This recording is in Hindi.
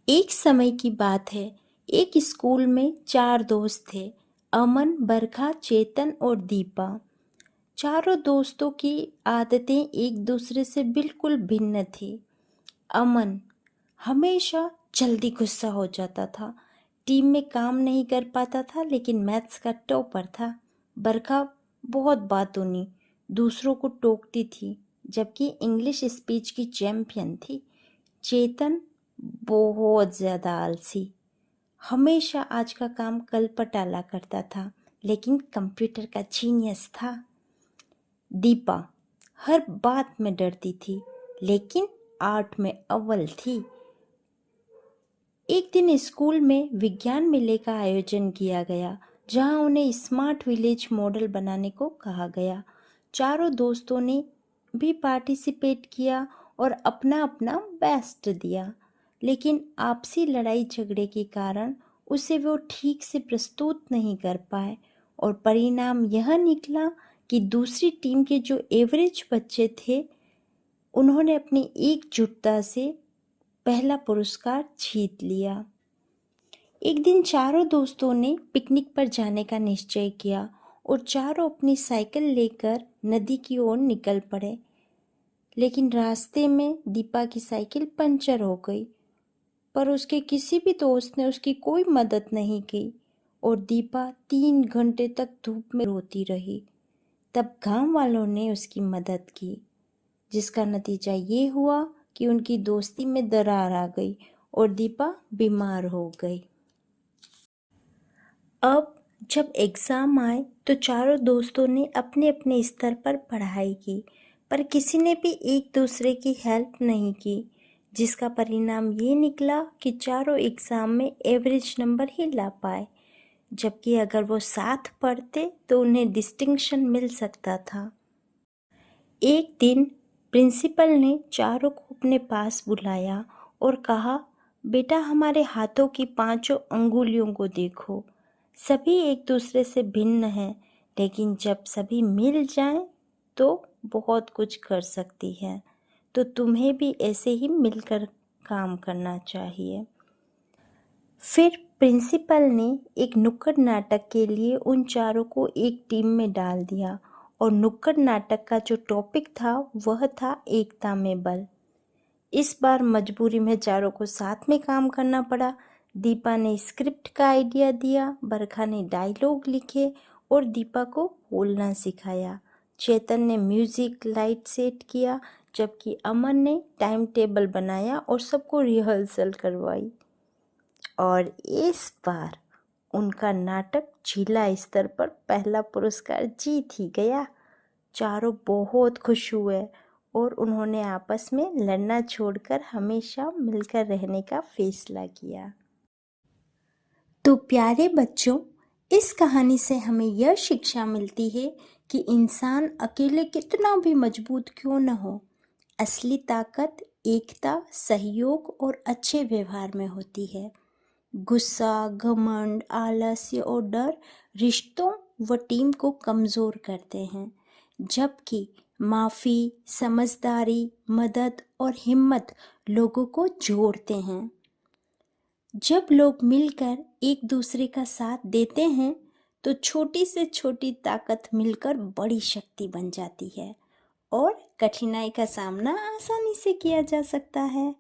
एक समय की बात है। एक स्कूल में 4 दोस्त थे। अमन, बरखा, चेतन और दीपा। चारों दोस्तों की आदतें एक दूसरे से बिल्कुल भिन्न थी। अमन हमेशा जल्दी गुस्सा हो जाता था, टीम में काम नहीं कर पाता था, लेकिन मैथ्स का टॉपर था। बरखा बहुत बातूनी, दूसरों को टोकती थी, जबकि इंग्लिश स्पीच की चैंपियन थी। चेतन बहुत ज़्यादा आलसी, हमेशा आज का काम कल पर टाला करता था, लेकिन कंप्यूटर का जीनियस था। दीपा हर बात में डरती थी, लेकिन आर्ट में अव्वल थी। एक दिन स्कूल में विज्ञान मेले का आयोजन किया गया, जहां उन्हें स्मार्ट विलेज मॉडल बनाने को कहा गया। चारों दोस्तों ने भी पार्टिसिपेट किया और अपना अपना बेस्ट दिया, लेकिन आपसी लड़ाई झगड़े के कारण उसे वो ठीक से प्रस्तुत नहीं कर पाए और परिणाम यह निकला कि दूसरी टीम के जो एवरेज बच्चे थे, उन्होंने अपनी एकजुटता से पहला पुरस्कार जीत लिया। एक दिन चारों दोस्तों ने पिकनिक पर जाने का निश्चय किया और चारों अपनी साइकिल लेकर नदी की ओर निकल पड़े। लेकिन रास्ते में दीपा की साइकिल पंचर हो गई, पर उसके किसी भी दोस्त ने उसकी कोई मदद नहीं की और दीपा 3 घंटे तक धूप में रोती रही। तब गांव वालों ने उसकी मदद की, जिसका नतीजा ये हुआ कि उनकी दोस्ती में दरार आ गई और दीपा बीमार हो गई। अब जब एग्ज़ाम आए तो चारों दोस्तों ने अपने अपने स्तर पर पढ़ाई की, पर किसी ने भी एक दूसरे की हेल्प नहीं की, जिसका परिणाम ये निकला कि चारों एग्ज़ाम में एवरेज नंबर ही ला पाए, जबकि अगर वो साथ पढ़ते तो उन्हें डिस्टिंक्शन मिल सकता था। एक दिन प्रिंसिपल ने चारों को अपने पास बुलाया और कहा, बेटा हमारे हाथों की 5 अंगुलियों को देखो। सभी एक दूसरे से भिन्न हैं, लेकिन जब सभी मिल जाएं तो बहुत कुछ कर सकती है। तो तुम्हें भी ऐसे ही मिलकर काम करना चाहिए। फिर प्रिंसिपल ने एक नुक्कड़ नाटक के लिए उन चारों को एक टीम में डाल दिया और नुक्कड़ नाटक का जो टॉपिक था वह था एकता में बल। इस बार मजबूरी में चारों को साथ में काम करना पड़ा। दीपा ने स्क्रिप्ट का आइडिया दिया, बरखा ने डायलॉग लिखे और दीपा को बोलना सिखाया। चेतन ने म्यूजिक लाइट सेट किया, जबकि अमन ने टाइम टेबल बनाया और सबको रिहर्सल करवाई। और इस बार उनका नाटक जिला स्तर पर पहला पुरस्कार जीत ही गया। चारों बहुत खुश हुए और उन्होंने आपस में लड़ना छोड़कर हमेशा मिलकर रहने का फैसला किया। तो प्यारे बच्चों, इस कहानी से हमें यह शिक्षा मिलती है कि इंसान अकेले कितना भी मजबूत क्यों न हो, असली ताकत एकता, सहयोग और अच्छे व्यवहार में होती है। गुस्सा, घमंड, आलस्य और डर रिश्तों व टीम को कमज़ोर करते हैं, जबकि माफ़ी, समझदारी, मदद और हिम्मत लोगों को जोड़ते हैं। जब लोग मिलकर एक दूसरे का साथ देते हैं तो छोटी से छोटी ताकत मिलकर बड़ी शक्ति बन जाती है और कठिनाई का सामना आसानी से किया जा सकता है।